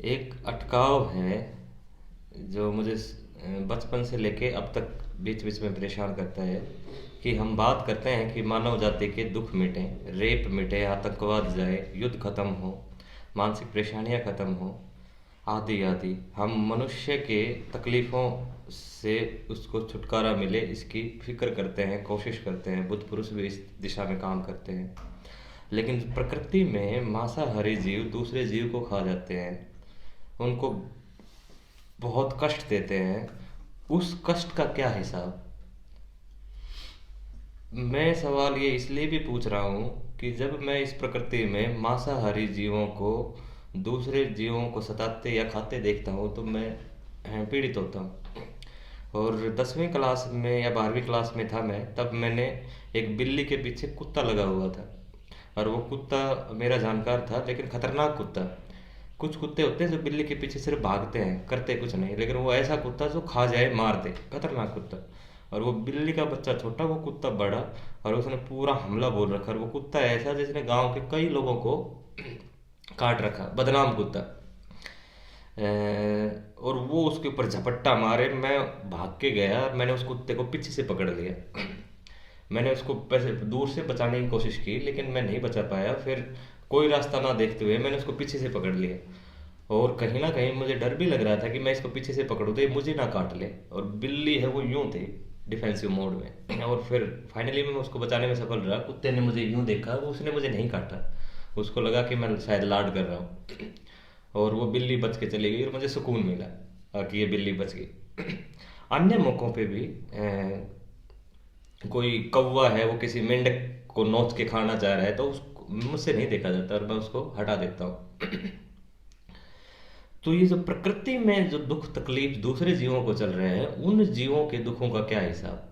एक अटकाव है जो मुझे बचपन से लेके अब तक बीच बीच में परेशान करता है कि हम बात करते हैं कि मानव जाति के दुख मिटें, रेप मिटे, आतंकवाद जाए, युद्ध खत्म हो, मानसिक परेशानियां खत्म हो, आदि आदि। हम मनुष्य के तकलीफ़ों से उसको छुटकारा मिले, इसकी फिक्र करते हैं, कोशिश करते हैं। बुद्ध पुरुष भी इस दिशा में काम करते हैं। लेकिन प्रकृति में मांसाहारी जीव दूसरे जीव को खा जाते हैं, उनको बहुत कष्ट देते हैं। उस कष्ट का क्या हिसाब? मैं सवाल ये इसलिए भी पूछ रहा हूँ कि जब मैं इस प्रकृति में मांसाहारी जीवों को दूसरे जीवों को सताते या खाते देखता हूँ तो मैं पीड़ित होता हूँ। और 10वीं क्लास में या 12वीं क्लास में था मैं, तब मैंने एक बिल्ली के पीछे कुत्ता लगा हुआ था। और वो कुत्ता मेरा जानकार था, लेकिन खतरनाक कुत्ता। कुछ कुत्ते होते हैं जो बिल्ली के पीछे सिर्फ भागते हैं, करते कुछ नहीं, लेकिन वो ऐसा कुत्ता जो खा जाए, मार दे, खतरनाक कुत्ता। और वो बिल्ली का बच्चा छोटा, वो कुत्ता बड़ा। और उसने पूरा हमला बोल रखा। और वो कुत्ता ऐसा जिसने गांव के कई लोगों को काट रखा, बदनाम कुत्ता। और वो उसके ऊपर झपट्टा मारे, मैं भाग के गया और मैंने उस कुत्ते को पीछे से पकड़ लिया। मैंने उसको पैसे दूर से बचाने की कोशिश की, लेकिन मैं नहीं बचा पाया। फिर कोई रास्ता ना देखते हुए मैंने उसको पीछे से पकड़ लिया। और कहीं ना कहीं मुझे डर भी लग रहा था कि मैं इसको पीछे से पकड़ूं तो ये मुझे ना काट ले। और बिल्ली है वो यूं थी, डिफेंसिव मोड में। और फिर फाइनली मैं उसको बचाने में सफल रहा। कुत्ते ने मुझे यूं देखा, वो उसने मुझे नहीं काटा। उसको लगा कि मैं शायद लाड कर रहा हूँ। और वो बिल्ली बच के चली गई और मुझे सुकून मिला कि ये बिल्ली बच गई। अन्य मौक़ों पे भी कोई कौवा है, वो किसी मेंढक को नोच के खाना चाह रहा है तो उसको मुझसे नहीं देखा जाता और मैं उसको हटा देता हूँ। तो ये जो प्रकृति में जो दुख तकलीफ दूसरे जीवों को चल रहे हैं, उन जीवों के दुखों का क्या हिसाब?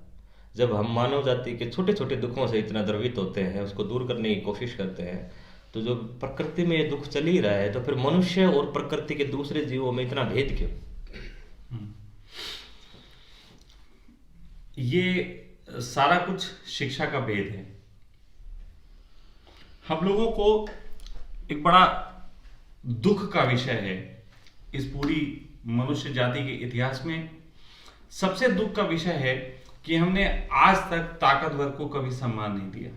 जब हम मानव जाति के छोटे छोटे दुखों से इतना द्रवित होते हैं, उसको दूर करने की कोशिश करते हैं, तो जो प्रकृति में ये दुख चल ही रहा है, तो फिर मनुष्य और प्रकृति के दूसरे जीवों में इतना भेद क्यों? ये सारा कुछ शिक्षा का भेद है। हम लोगों को एक बड़ा दुख का विषय है इस पूरी मनुष्य जाति के इतिहास में। सबसे दुख का विषय है कि हमने आज तक ताकतवर को कभी सम्मान नहीं दिया।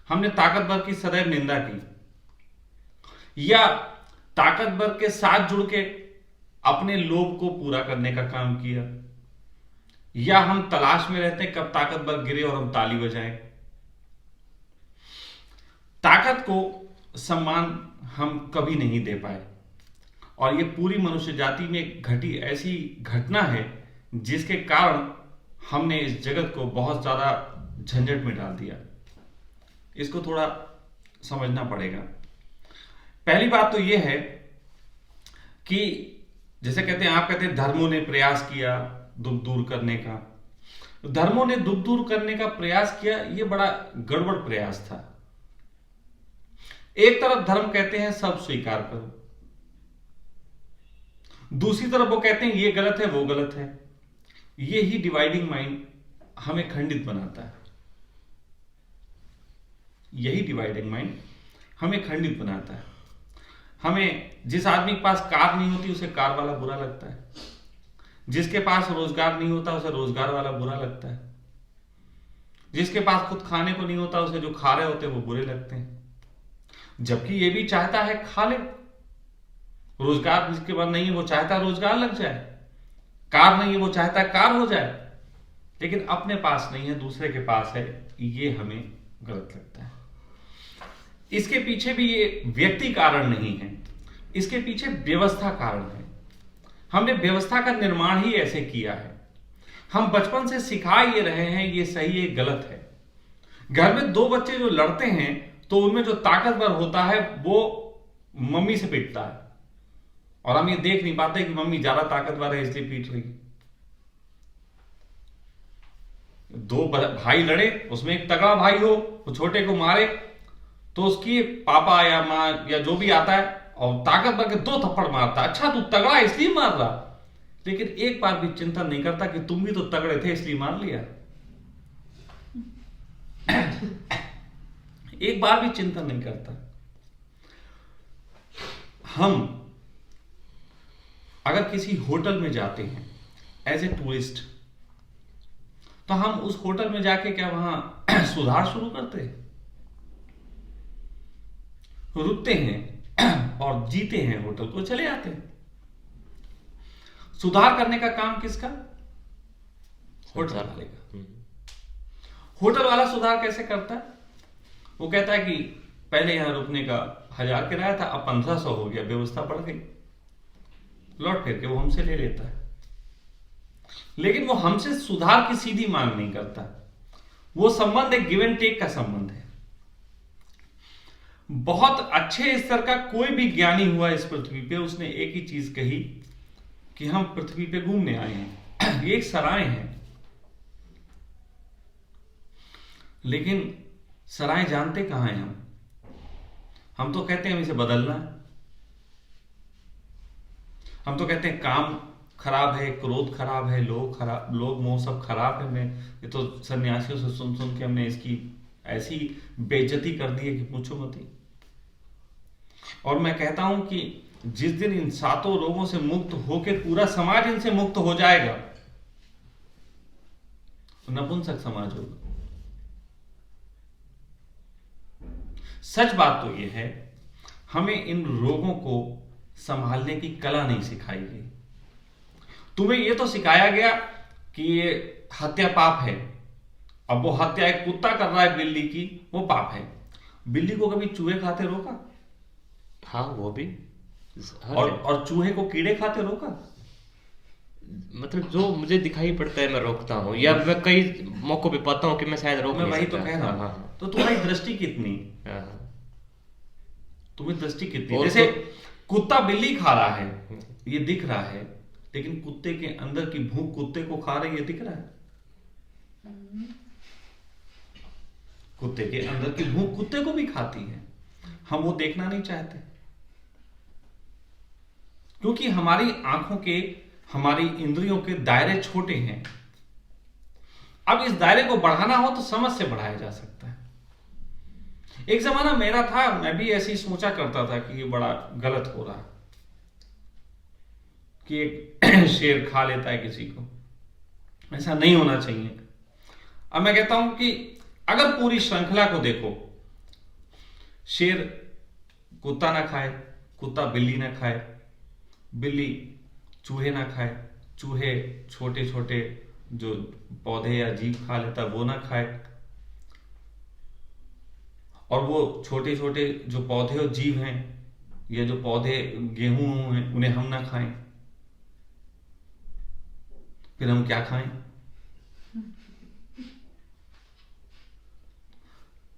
हमने ताकतवर की सदैव निंदा की, या ताकतवर के साथ जुड़ के अपने लोभ को पूरा करने का काम किया, या हम तलाश में रहते हैं कब ताकतवर गिरे और हम ताली बजाएं। ताकत को सम्मान हम कभी नहीं दे पाए। और ये पूरी मनुष्य जाति में घटी ऐसी घटना है जिसके कारण हमने इस जगत को बहुत ज्यादा झंझट में डाल दिया। इसको थोड़ा समझना पड़ेगा। पहली बात तो यह है कि जैसे कहते हैं, आप कहते हैं धर्मों ने प्रयास किया दुख दूर करने का। धर्मों ने दुख दूर करने का प्रयास किया, यह बड़ा गड़बड़ प्रयास था। एक तरफ धर्म कहते हैं सब स्वीकार करो, दूसरी तरफ वो कहते हैं ये गलत है वो गलत है। ये ही डिवाइडिंग माइंड हमें खंडित बनाता है। यही डिवाइडिंग माइंड हमें खंडित बनाता है। हमें जिस आदमी के पास कार नहीं होती उसे कार वाला बुरा लगता है, जिसके पास रोजगार नहीं होता उसे रोजगार वाला बुरा लगता है, जिसके पास खुद खाने को नहीं होता उसे जो खा रहे होते हैं वो बुरे लगते हैं। जबकि ये भी चाहता है खा ले। रोजगार जिसके पास नहीं है वो चाहता है रोजगार लग जाए, कार नहीं है वो चाहता है कार हो जाए, लेकिन अपने पास नहीं है दूसरे के पास है, ये हमें गलत लगता है। इसके पीछे भी ये व्यक्ति कारण नहीं है, इसके पीछे व्यवस्था कारण है। हमने व्यवस्था का निर्माण ही ऐसे किया है। हम बचपन से सिखा ये रहे हैं ये सही है गलत है। घर में दो बच्चे जो लड़ते हैं तो उनमें जो ताकतवर होता है वो मम्मी से पीटता है, और हम ये देख नहीं पाते कि मम्मी ज्यादा ताकतवर है इसलिए पीट रही। दो भाई लड़े, उसमें एक तगड़ा भाई हो, वो छोटे को मारे तो उसकी पापा या माँ या जो भी आता है और ताकतवर के दो थप्पड़ मारता है। अच्छा तू तगड़ा है इसलिए मार रहा, लेकिन एक बार भी चिंता नहीं करता कि तुम भी तो तगड़े थे इसलिए मार लिया। एक बार भी चिंता नहीं करता। हम अगर किसी होटल में जाते हैं एज ए टूरिस्ट, तो हम उस होटल में जाके क्या वहां सुधार शुरू करते हैं? रुकते हैं और जीते हैं होटल को, चले आते हैं। सुधार करने का काम किसका? होटल वाले का। होटल वाला सुधार कैसे करता है? वो कहता है कि पहले यहां रुकने का 1000 किराया था, अब 1500 हो गया, व्यवस्था बढ़ गई। लौट फिर के वो हमसे ले लेता है, लेकिन वो हमसे सुधार की सीधी मांग नहीं करता। वो संबंध एक गिव एंड टेक का संबंध है। बहुत अच्छे स्तर का कोई भी ज्ञानी हुआ इस पृथ्वी पे, उसने एक ही चीज कही कि हम पृथ्वी पे घूमने आए हैं, ये एक सराय है। लेकिन सराय जानते कहां हैं हम तो कहते हैं हम इसे बदलना है। हम तो कहते हैं काम खराब है, क्रोध खराब है, लोग मोह सब खराब है। मैं ये तो सन्यासियों से सुन सुन के हमने इसकी ऐसी बेइज्जती कर दी है कि पूछो मत ही। और मैं कहता हूं कि जिस दिन इन 7 रोगों से मुक्त होकर पूरा समाज इनसे मुक्त हो जाएगा, तो नपुंसक समाज होगा। सच बात तो यह है, हमें इन रोगों को संभालने की कला नहीं सिखाई गई। तुम्हें यह तो सिखाया गया कि ये हत्या पाप है। अब वो हत्या एक कुत्ता कर रहा है बिल्ली की, वो पाप है। बिल्ली को कभी चूहे खाते रोका? हाँ, वो भी। और चूहे को कीड़े खाते रोका? मतलब जो मुझे दिखाई पड़ता है मैं रोकता हूँ, या मैं कई मौकों पे पाता हूँ कि मैं शायद रोक मैं नहीं वही सकता। तो कह रहा हाँ, हूं। तो तुम्हारी दृष्टि कितनी, हाँ, हाँ। तुम्हें दृष्टि कितनी? और जैसे तो- कुत्ता बिल्ली खा रहा है, ये दिख रहा है, लेकिन कुत्ते के अंदर की भूख कुत्ते को खा रही है, दिख रहा है? कुत्ते के अंदर की भूख कुत्ते को भी खाती है। हम वो देखना नहीं चाहते, क्योंकि हमारी आंखों के, हमारी इंद्रियों के दायरे छोटे हैं। अब इस दायरे को बढ़ाना हो तो समझ से बढ़ाया जा सकता है। एक जमाना मेरा था, मैं भी ऐसे ही सोचा करता था कि ये बड़ा गलत हो रहा है कि एक शेर खा लेता है किसी को, ऐसा नहीं होना चाहिए। अब मैं कहता हूं कि अगर पूरी श्रृंखला को देखो, शेर कुत्ता ना खाए, कुत्ता बिल्ली ना खाए, बिल्ली चूहे ना खाए, चूहे छोटे छोटे जो पौधे या जीव खा लेता वो ना खाए, और वो छोटे छोटे जो पौधे और जीव हैं, या जो पौधे गेहूं हैं, उन्हें हम ना खाएं, फिर हम क्या खाएं?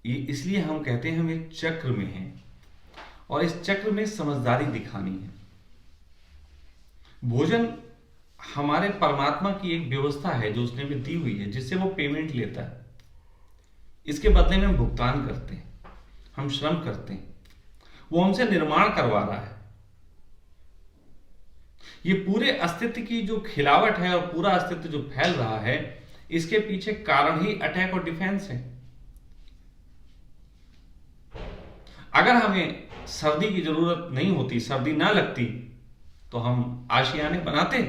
ये इसलिए हम कहते हैं हम एक चक्र में हैं, और इस चक्र में समझदारी दिखानी है। भोजन हमारे परमात्मा की एक व्यवस्था है जो उसने हमें दी हुई है, जिससे वो पेमेंट लेता है। इसके बदले में हम भुगतान करते हैं, हम श्रम करते हैं, वो हमसे निर्माण करवा रहा है। ये पूरे अस्तित्व की जो खिलावट है और पूरा अस्तित्व जो फैल रहा है, इसके पीछे कारण ही अटैक और डिफेंस है। अगर हमें सर्दी की जरूरत नहीं होती, सर्दी ना लगती, तो हम आशियाने बनाते?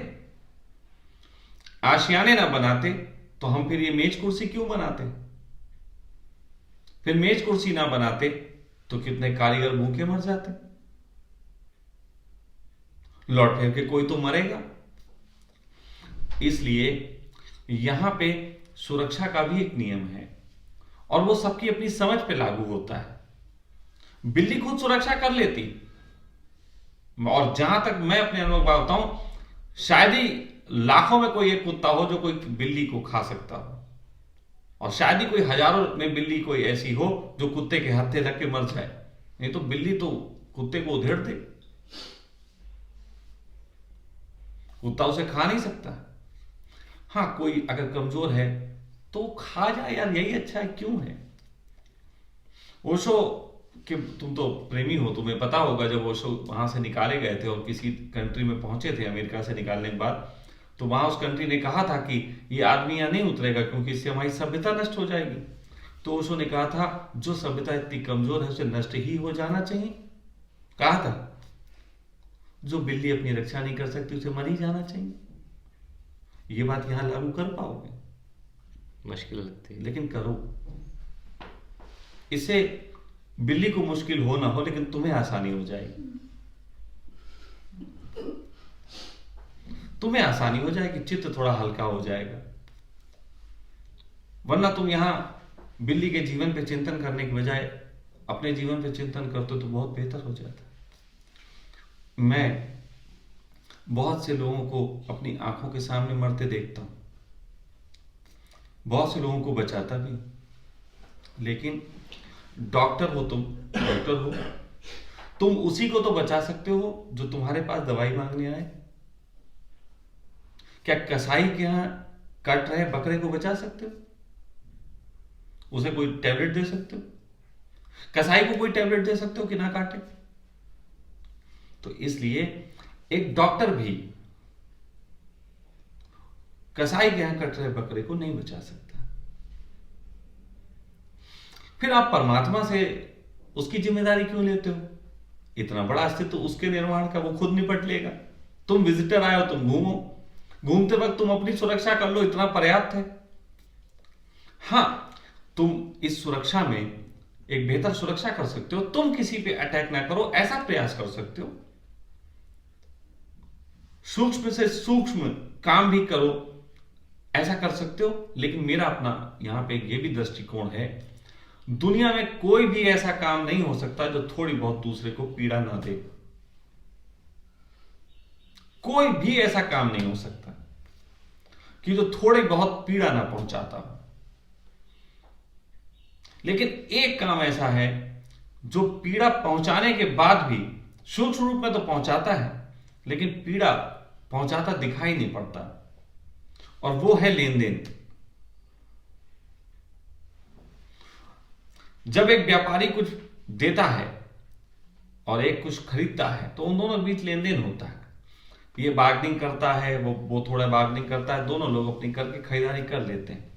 आशियाने ना बनाते तो हम फिर ये मेज कुर्सी क्यों बनाते? फिर मेज कुर्सी ना बनाते तो कितने कारीगर भूखे मर जाते। लौट फिर के कोई तो मरेगा। इसलिए यहां पे सुरक्षा का भी एक नियम है, और वो सबकी अपनी समझ पे लागू होता है। बिल्ली खुद सुरक्षा कर लेती, और जहां तक मैं अपने अनुभव बताऊं, शायद ही लाखों में कोई एक कुत्ता हो जो कोई बिल्ली को खा सकता हो, और शायद ही कोई हजारों में बिल्ली कोई ऐसी हो जो कुत्ते के हत्थे लग के मर जाए। नहीं तो बिल्ली तो कुत्ते को उधेड़ दे, कुत्ता उसे खा नहीं सकता। हाँ, कोई अगर कमजोर है तो खा जाए यार, यही अच्छा है, क्यों है। ओशो कि तुम तो प्रेमी हो, तुम्हें पता होगा जब ओशो वहां से निकाले गए थे और किसी कंट्री में पहुंचे थे अमेरिका से निकालने के बाद, तो वहां उस कंट्री ने कहा था कि ये आदमी यहां नहीं उतरेगा क्योंकि इससे हमारी सभ्यता नष्ट हो जाएगी। तो ओशो ने कहा था जो सभ्यता इतनी कमजोर है उसे नष्ट ही हो जाना चाहिए, कहा था। जो बिल्ली अपनी रक्षा नहीं कर सकती उसे मर ही जाना चाहिए। ये बात यहां लागू कर पाओगे? मुश्किल लगती है। लेकिन करो। इससे बिल्ली को मुश्किल हो ना हो, लेकिन तुम्हें आसानी हो जाएगी। तुम्हें आसानी हो जाएगी, चित्त थोड़ा हल्का हो जाएगा। वरना तुम यहां बिल्ली के जीवन पे चिंतन करने की बजाय अपने जीवन पे चिंतन करते तो बहुत बेहतर हो जाता। मैं बहुत से लोगों को अपनी आंखों के सामने मरते देखता हूं, बहुत से लोगों को बचाता भी, लेकिन डॉक्टर हो तुम, डॉक्टर हो तुम, उसी को तो बचा सकते हो जो तुम्हारे पास दवाई मांगने आए। क्या कसाई के यहां कट रहे बकरे को बचा सकते हो? उसे कोई टैबलेट दे सकते हो? कसाई को कोई टैबलेट दे सकते हो कि ना काटे? तो इसलिए एक डॉक्टर भी कसाई के यहां कट रहे बकरे को नहीं बचा सकता। फिर आप परमात्मा से उसकी जिम्मेदारी क्यों लेते हो? इतना बड़ा अस्तित्व उसके निर्माण का वो खुद निपट लेगा। तुम विजिटर आए हो, तुम घूमो, घूमते वक्त तुम अपनी सुरक्षा कर लो, इतना पर्याप्त है। हां, तुम इस सुरक्षा में एक बेहतर सुरक्षा कर सकते हो। तुम किसी पे अटैक ना करो, ऐसा प्रयास कर सकते हो। सूक्ष्म से सूक्ष्म काम भी करो, ऐसा कर सकते हो। लेकिन मेरा अपना यहां पे यह भी दृष्टिकोण है, दुनिया में कोई भी ऐसा काम नहीं हो सकता जो थोड़ी बहुत दूसरे को पीड़ा ना दे। कोई भी ऐसा काम नहीं हो सकता कि जो थोड़ी बहुत पीड़ा ना पहुंचाता हो। लेकिन एक काम ऐसा है जो पीड़ा पहुंचाने के बाद भी सूक्ष्म रूप में तो पहुंचाता है, लेकिन पीड़ा पहुंचाता दिखाई नहीं पड़ता, और वो है लेन देन। जब एक व्यापारी कुछ देता है और एक कुछ खरीदता है, तो उन दोनों के बीच लेन देन होता है। ये बार्गेनिंग करता है, वो थोड़ा बार्गेनिंग करता है, दोनों लोग अपनी करके खरीदारी कर लेते हैं।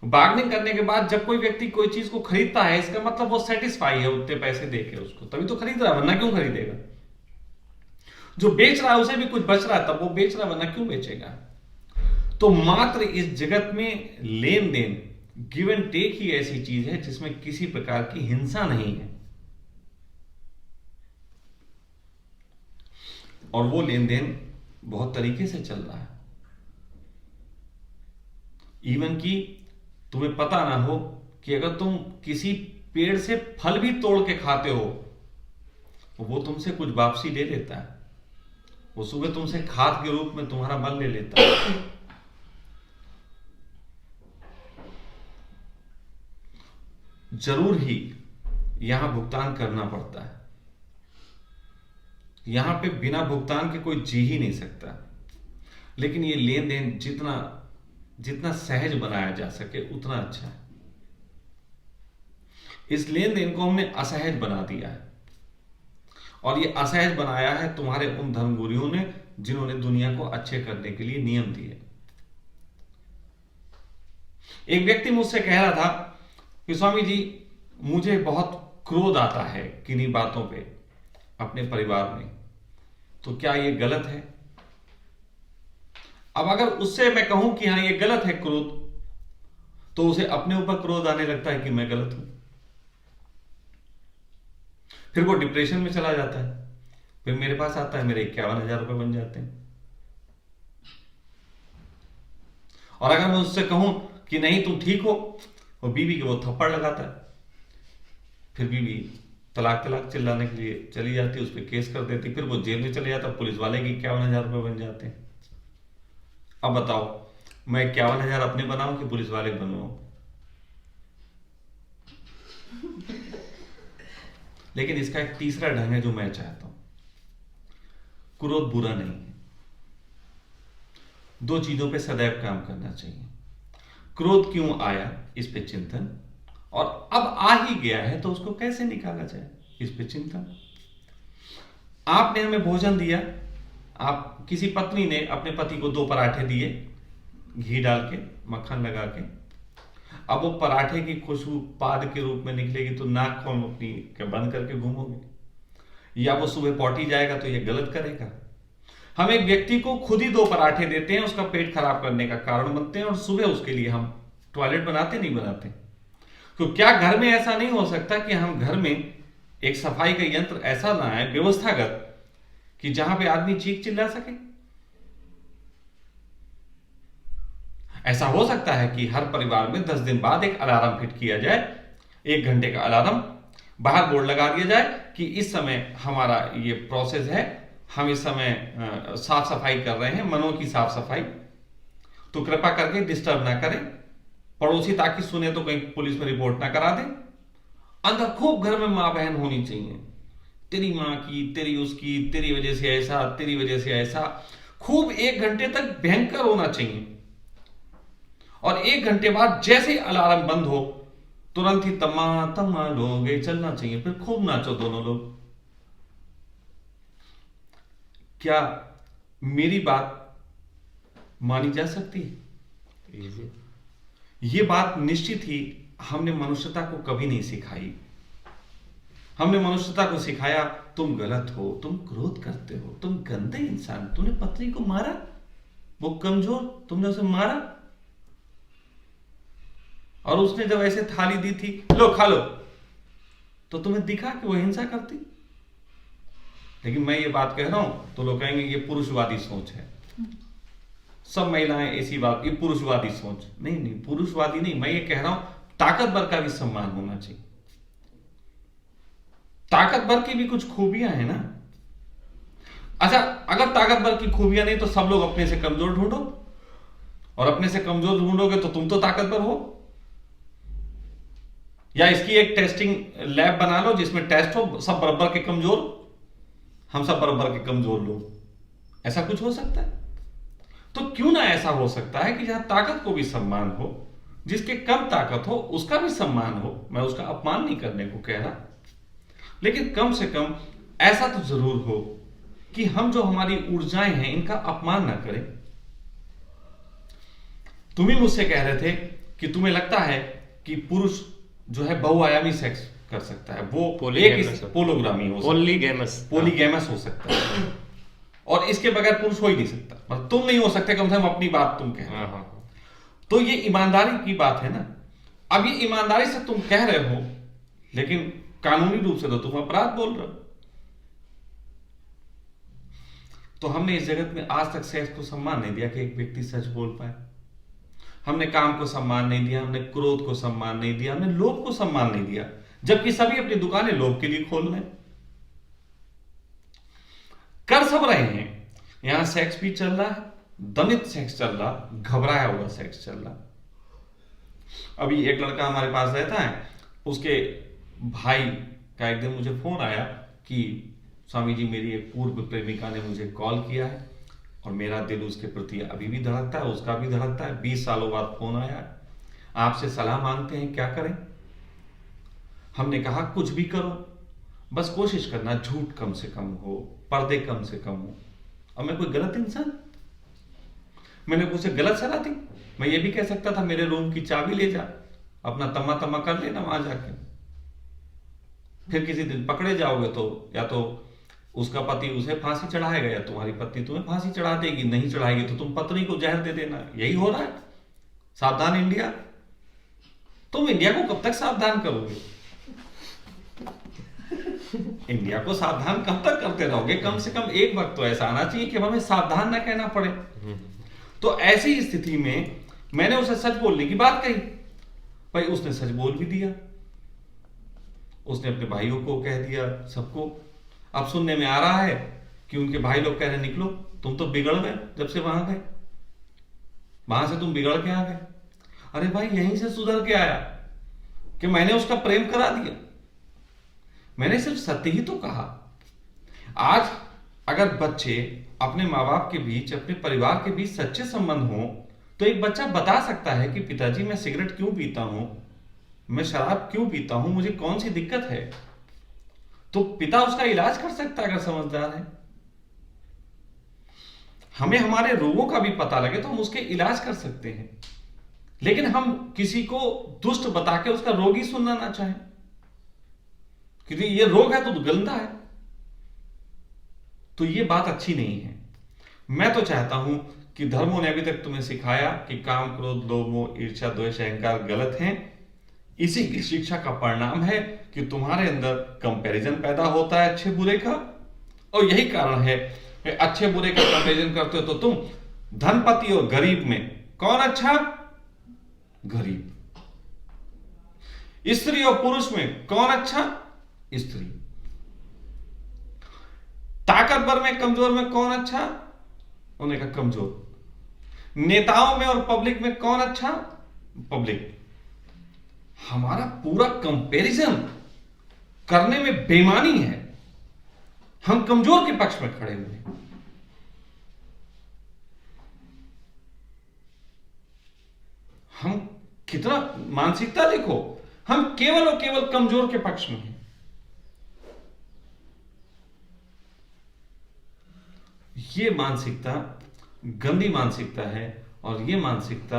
बार्गेनिंग करने के बाद जब कोई व्यक्ति कोई चीज को खरीदता है, इसका मतलब वो सेटिस्फाई है उतने पैसे देके उसको, तभी तो खरीद रहा है, वरना क्यों खरीदेगा? जो बेच रहा है उसे भी कुछ बच रहा है, तब वो बेच रहा है, वरना क्यों बेचेगा? तो मात्र इस जगत में लेन देन, गिव एंड टेक ही ऐसी चीज है जिसमें किसी प्रकार की हिंसा नहीं है, और वो लेन देन बहुत तरीके से चल रहा है। इवन कि तुम्हें पता ना हो कि अगर तुम किसी पेड़ से फल भी तोड़ के खाते हो, वो तुमसे कुछ वापसी ले लेता है। वो सुबह तुमसे खाद के रूप में तुम्हारा मल ले लेता है। जरूर ही यहां भुगतान करना पड़ता है। यहां पे बिना भुगतान के कोई जी ही नहीं सकता। लेकिन ये लेन देन जितना जितना सहज बनाया जा सके उतना अच्छा है। इस लेन देन को हमने असहज बना दिया है, और ये असहज बनाया है तुम्हारे उन धर्मगुरुओं ने जिन्होंने दुनिया को अच्छे करने के लिए नियम दिए। एक व्यक्ति मुझसे कह रहा था कि स्वामी जी, मुझे बहुत क्रोध आता है किन्हीं बातों पे अपने परिवार में, तो क्या ये गलत है? अब अगर उससे मैं कहूं कि हां ये गलत है क्रोध, तो उसे अपने ऊपर क्रोध आने लगता है कि मैं गलत हूं। फिर वो डिप्रेशन में चला जाता है। फिर मेरे पास आता है, मेरे 51,000 रुपए बन जाते हैं। और अगर मैं उससे कहूं कि नहीं तुम ठीक हो, वो बीवी के वो थप्पड़ लगाता है। फिर बीवी तलाक तलाक चिल्लाने के लिए चली जाती, उस पर केस कर देती, फिर वो जेल में चले जाता, पुलिस वाले के 51,000 रुपए बन जाते हैं। अब बताओ, मैं 51,000 अपने बनाऊं कि पुलिस वाले बनवाऊं? लेकिन इसका एक तीसरा ढंग है जो मैं चाहता हूं। क्रोध बुरा नहीं है। दो चीजों पे सदैव काम करना चाहिए। क्रोध क्यों आया, इस पे चिंतन, और अब आ ही गया है तो उसको कैसे निकाला जाए, इस पे चिंतन। आपने हमें भोजन दिया, आप किसी पत्नी ने अपने पति को 2 पराठे दिए, घी डाल के, मक्खन लगा के। अब वो पराठे की खुशबू पाद के रूप में निकलेगी तो नाक को हम अपनी बंद करके घूमोगे, या वो सुबह पॉटी जाएगा तो ये गलत करेगा। हम एक व्यक्ति को खुद ही 2 पराठे देते हैं, उसका पेट खराब करने का कारण बनते हैं, और सुबह उसके लिए हम टॉयलेट बनाते नहीं बनाते। तो क्या घर में ऐसा नहीं हो सकता कि हम घर में एक सफाई का यंत्र ऐसा लाएं व्यवस्थागत कि जहां पे आदमी चीख चिल्ला सके? ऐसा हो सकता है कि हर परिवार में 10 दिन बाद एक अलार्म फिट किया जाए, 1 घंटे का अलार्म, बाहर बोर्ड लगा दिया जाए कि इस समय हमारा ये प्रोसेस है, हम इस समय साफ सफाई कर रहे हैं, मनों की साफ सफाई, तो कृपा करके डिस्टर्ब ना करें। पड़ोसी ताकि सुने तो कहीं पुलिस में रिपोर्ट ना करा दें। अंदर खूब घर में मां बहन होनी चाहिए, तेरी मां की, तेरी उसकी, तेरी वजह से ऐसा, तेरी वजह से ऐसा, खूब 1 घंटे तक भयंकर होना चाहिए। और 1 घंटे बाद जैसे अलार्म बंद हो तुरंत ही तम्मा तम्मा लोगे चलना चाहिए, फिर खूब नाचो दोनों लोग। क्या मेरी बात मानी जा सकती है? इजी। ये बात निश्चित ही हमने मनुष्यता को कभी नहीं सिखाई। हमने मनुष्यता को सिखाया तुम गलत हो, तुम क्रोध करते हो, तुम गंदे इंसान, तुमने पत्नी को मारा, वो कमजोर, तुमने उसे मारा, और उसने जब ऐसे थाली दी थी लो खा लो, तो तुम्हें दिखा कि वो हिंसा करती। लेकिन मैं ये बात कह रहा हूं तो लोग कहेंगे ये पुरुषवादी सोच है, सब महिलाएं ऐसी बात, ये पुरुषवादी सोच। नहीं नहीं, पुरुषवादी नहीं, मैं ये कह रहा हूं ताकतवर का भी सम्मान होना चाहिए। ताकतवर की भी कुछ खूबियां हैं ना। अच्छा, अगर ताकतवर की खूबियां नहीं तो सब लोग अपने से कमजोर ढूंढो, और अपने से कमजोर ढूंढोगे तो तुम तो ताकतवर हो। या इसकी एक टेस्टिंग लैब बना लो जिसमें टेस्ट हो, सब बराबर के कमजोर, हम सब बराबर के कमजोर लोग, ऐसा कुछ हो सकता है? तो क्यों ना ऐसा हो सकता है कि जहां ताकत को भी सम्मान हो, जिसके कम ताकत हो उसका भी सम्मान हो। मैं उसका अपमान नहीं करने को कह रहा, लेकिन कम से कम ऐसा तो जरूर हो कि हम जो हमारी ऊर्जाएं हैं इनका अपमान ना करें। तुम ही मुझसे कह रहे थे कि तुम्हें लगता है कि पुरुष जो है बहुआयामी सेक्स कर सकता है, वो पोलोग्रामी हो सकता है, पोलीगैमस हो सकता है, और इसके बगैर पुरुष हो ही नहीं सकता। मतलब तुम नहीं हो सकते, कम से कम अपनी बात तुम कह रहे हो। तो ये ईमानदारी की बात है ना। अब ये ईमानदारी से तुम कह रहे हो, लेकिन कानूनी रूप से तो तुम अपराध बोल रहे हो। तो हमने इस जगत में आज तक सेक्स को सम्मान नहीं दिया कि एक व्यक्ति सच बोल पाए। हमने काम को सम्मान नहीं दिया, हमने क्रोध को सम्मान नहीं दिया, हमने लोभ को सम्मान नहीं दिया, जबकि सभी अपनी दुकानें लोभ के लिए खोल रहे हैं। कर सब रहे हैं, यहां सेक्स भी चल रहा है, दमित सेक्स चल रहा, घबराया हुआ सेक्स चल रहा। अभी एक लड़का हमारे पास रहता है, उसके भाई का एक दिन मुझे फोन आया कि स्वामी जी मेरी एक पूर्व प्रेमिका ने मुझे कॉल किया है और मेरा दिल उसके प्रति अभी भी धड़कता है, उसका भी धड़कता है, 20 सालों बाद फोन आया, आपसे सलाह मांगते हैं क्या करें। हमने कहा कुछ भी करो, बस कोशिश करना झूठ कम से कम हो, पर्दे कम से कम हो। अब मैं कोई गलत इंसान, मैंने उसे गलत सलाह दी? मैं ये भी कह सकता था मेरे रूम की चाबी ले जा, अपना तम्मा तम्मा कर लेना वहां जाके, फिर किसी दिन पकड़े जाओगे तो या तो उसका पति उसे फांसी चढ़ाएगा या तुम्हारी पत्नी तुम्हें फांसी चढ़ा देगी, नहीं चढ़ाएगी तो तुम पत्नी को जहर दे देना। यही हो रहा है। सावधान इंडिया। तुम इंडिया को कब तक सावधान करोगे? इंडिया को सावधान कब तक करते रहोगे? कम से कम एक वक्त तो ऐसा आना चाहिए कि हमें सावधान ना कहना पड़े। तो ऐसी स्थिति में मैंने उसे सच बोलने की बात कही, भाई उसने सच बोल भी दिया, उसने अपने भाइयों को कह दिया, सबको। अब सुनने में आ रहा है कि उनके भाई लोग कह रहे निकलो, तुम तो बिगड़ गए जब से वहां गए, वहां से तुम बिगड़ के आ गए। अरे भाई यहीं से सुधर के आया कि मैंने उसका प्रेम करा दिया, मैंने सिर्फ सत्य ही तो कहा। आज अगर बच्चे अपने माँ बाप के बीच, अपने परिवार के बीच सच्चे संबंध हो तो एक बच्चा बता सकता है कि पिताजी मैं सिगरेट क्यों पीता हूं, मैं शराब क्यों पीता हूं, मुझे कौन सी दिक्कत है। तो पिता उसका इलाज कर सकता है अगर समझदार है। हमें हमारे रोगों का भी पता लगे तो हम उसके इलाज कर सकते हैं, लेकिन हम किसी को दुष्ट बता के उसका रोग ही सुनना ना चाहें, क्योंकि ये रोग है तो गंदा है। तो ये बात अच्छी नहीं है। मैं तो चाहता हूं कि धर्मों ने अभी तक तुम्हें सिखाया कि काम, क्रोध, लोभ, मोह, ईर्ष्या, द्वेष, अहंकार गलत हैं। इसी की शिक्षा का परिणाम है कि तुम्हारे अंदर कंपैरिजन पैदा होता है अच्छे बुरे का, और यही कारण है कि अच्छे बुरे का कंपैरिजन करते हो तो तुम धनपति और गरीब में कौन अच्छा? गरीब। स्त्री और पुरुष में कौन अच्छा? स्त्री। ताकतवर में कमजोर में कौन अच्छा? उन्होंने कहा कमजोर। नेताओं में और पब्लिक में कौन अच्छा? पब्लिक। हमारा पूरा कंपैरिजन करने में बेईमानी है। हम कमजोर के पक्ष में खड़े हुए हैं। हम कितना मानसिकता देखो, हम केवल और केवल कमजोर के पक्ष में हैं। ये मानसिकता गंदी मानसिकता है, और ये मानसिकता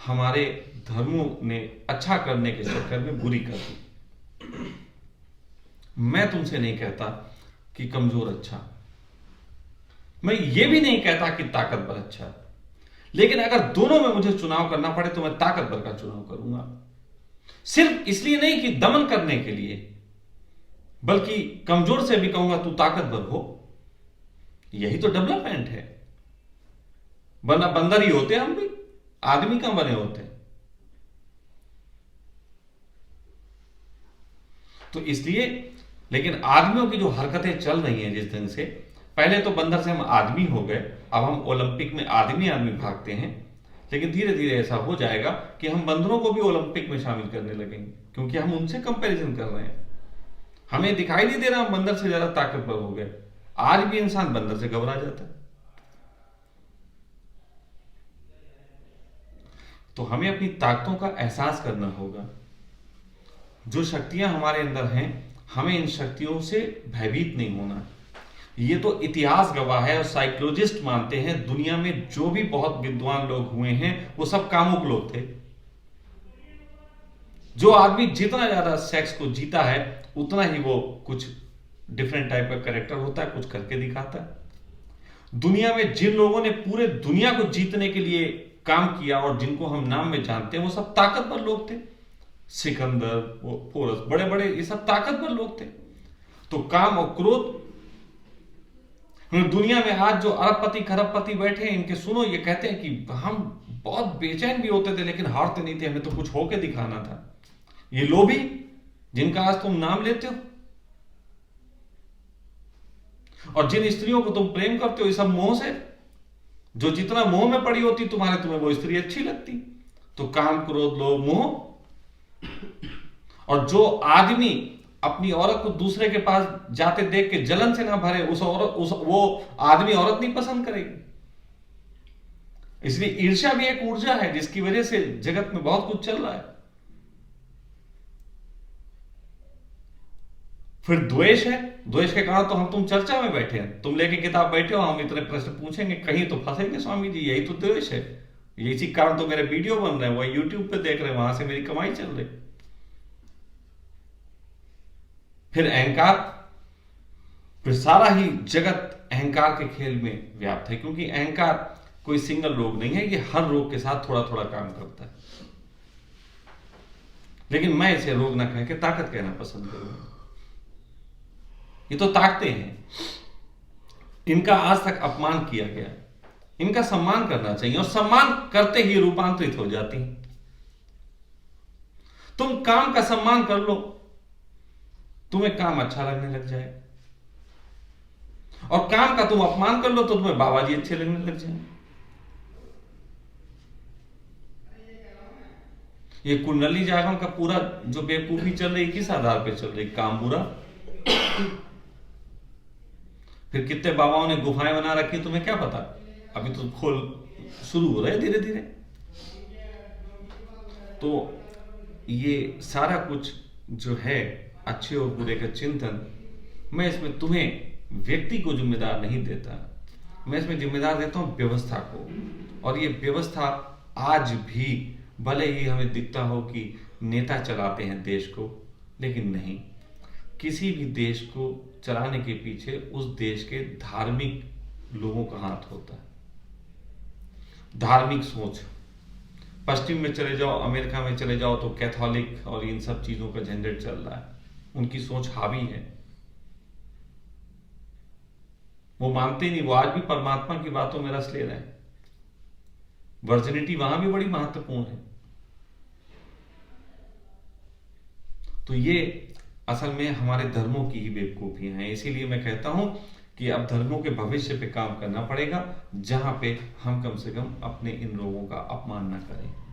हमारे धर्मों ने अच्छा करने के चक्कर में बुरी कर दी। मैं तुमसे नहीं कहता कि कमजोर अच्छा, मैं ये भी नहीं कहता कि ताकतवर अच्छा, लेकिन अगर दोनों में मुझे चुनाव करना पड़े तो मैं ताकतवर का चुनाव करूंगा। सिर्फ इसलिए नहीं कि दमन करने के लिए, बल्कि कमजोर से भी कहूंगा तू ताकतवर हो। यही तो डेवलपमेंट है। वरना बंदर ही होते हम भी, आदमी कहां बने होते। तो इसलिए, लेकिन आदमियों की जो हरकतें चल रही हैं जिस दिन से, पहले तो बंदर से हम आदमी हो गए, अब हम ओलंपिक में आदमी आदमी भागते हैं, लेकिन धीरे धीरे ऐसा हो जाएगा कि हम बंदरों को भी ओलंपिक में शामिल करने लगेंगे, क्योंकि हम उनसे कंपैरिजन कर रहे हैं। हमें दिखाई नहीं दे रहा हम बंदर से ज्यादा ताकतवर हो गए। आज भी इंसान बंदर से घबरा जाता है। तो हमें अपनी ताकतों का एहसास करना होगा। जो शक्तियां हमारे अंदर हैं, हमें इन शक्तियों से भयभीत नहीं होना। ये तो इतिहास गवाह है, और साइकोलॉजिस्ट मानते हैं दुनिया में जो भी बहुत विद्वान लोग हुए हैं वो सब कामुक लोग थे। जो आदमी जितना ज्यादा सेक्स को जीता है उतना ही वो कुछ डिफरेंट टाइप का कैरेक्टर होता है, कुछ करके दिखाता है। दुनिया में जिन लोगों ने पूरे दुनिया को जीतने के लिए काम किया और जिनको हम नाम में जानते हैं, वो सब ताकतवर लोग थे। सिकंदर, पोरस, बड़े बड़े ये सब ताकतवर लोग थे। तो काम और क्रोध, दुनिया में आज जो अरबपति खरबपति बैठे हैं, इनके सुनो, ये कहते हैं कि हम बहुत बेचैन भी होते थे लेकिन हारते नहीं थे, हमें तो कुछ होके दिखाना था। ये लोभी जिनका आज तुम नाम लेते हो, और जिन स्त्रियों को तुम प्रेम करते हो, ये सब मोह से, जो जितना मोह में पड़ी होती तुम्हें वो स्त्री अच्छी लगती। तो काम, क्रोध, लोभ, मोह। और जो आदमी अपनी औरत को दूसरे के पास जाते देख के जलन से ना भरे, वो आदमी औरत नहीं पसंद करेगी। इसलिए ईर्ष्या भी एक ऊर्जा है जिसकी वजह से जगत में बहुत कुछ चल रहा है। फिर द्वेष है। द्वेष के कारण तो हम तुम चर्चा में बैठे हैं, तुम लेके किताब बैठे हो, हम इतने प्रश्न पूछेंगे, कहीं तो फंसेंगे स्वामी जी। यही तो द्वेष है। इसी कारण तो मेरे वीडियो बन रहे हैं, वही यूट्यूब पे देख रहे हैं, वहां से मेरी कमाई चल रही। फिर अहंकार, फिर सारा ही जगत अहंकार के खेल में व्याप्त है, क्योंकि अहंकार कोई सिंगल रोग नहीं है, ये हर रोग के साथ थोड़ा थोड़ा काम करता है। लेकिन मैं इसे रोग ना कह के ताकत कहना पसंद करूंगा। ये तो ताकतें हैं, इनका आज तक अपमान किया गया, इनका सम्मान करना चाहिए, और सम्मान करते ही रूपांतरित हो जाती हैं। तुम काम का सम्मान कर लो, तुम्हें काम अच्छा लगने लग जाए, और काम का तुम अपमान कर लो तो तुम्हें बाबा जी अच्छे लगने लग जाए। ये कुंडली जागरण का पूरा जो बेवकूफी चल रही, किस आधार पे चल रही? काम बुरा। फिर कितने बाबाओं ने गुफाएं बना रखी, तुम्हें क्या पता? अभी तो खोल शुरू हो रहा है धीरे धीरे। तो ये सारा कुछ जो है अच्छे और बुरे का चिंतन, मैं इसमें तुम्हें व्यक्ति को जिम्मेदार नहीं देता, मैं इसमें जिम्मेदार देता हूं व्यवस्था को। और ये व्यवस्था आज भी, भले ही हमें दिखता हो कि नेता चलाते हैं देश को, लेकिन नहीं, किसी भी देश को चलाने के पीछे उस देश के धार्मिक लोगों का हाथ होता है। धार्मिक सोच, पश्चिम में चले जाओ, अमेरिका में चले जाओ तो कैथोलिक और इन सब चीजों का झंझट चल रहा है, उनकी सोच हावी है। वो मानते नहीं, वो आज भी परमात्मा की बातों में रस ले रहे हैं। वर्जिनिटी वहां भी बड़ी महत्वपूर्ण है। तो ये असल में हमारे धर्मों की ही बेवकूफियां हैं। इसीलिए मैं कहता हूं कि अब धर्मों के भविष्य पे काम करना पड़ेगा, जहां पे हम कम से कम अपने इन लोगों का अपमान ना करें।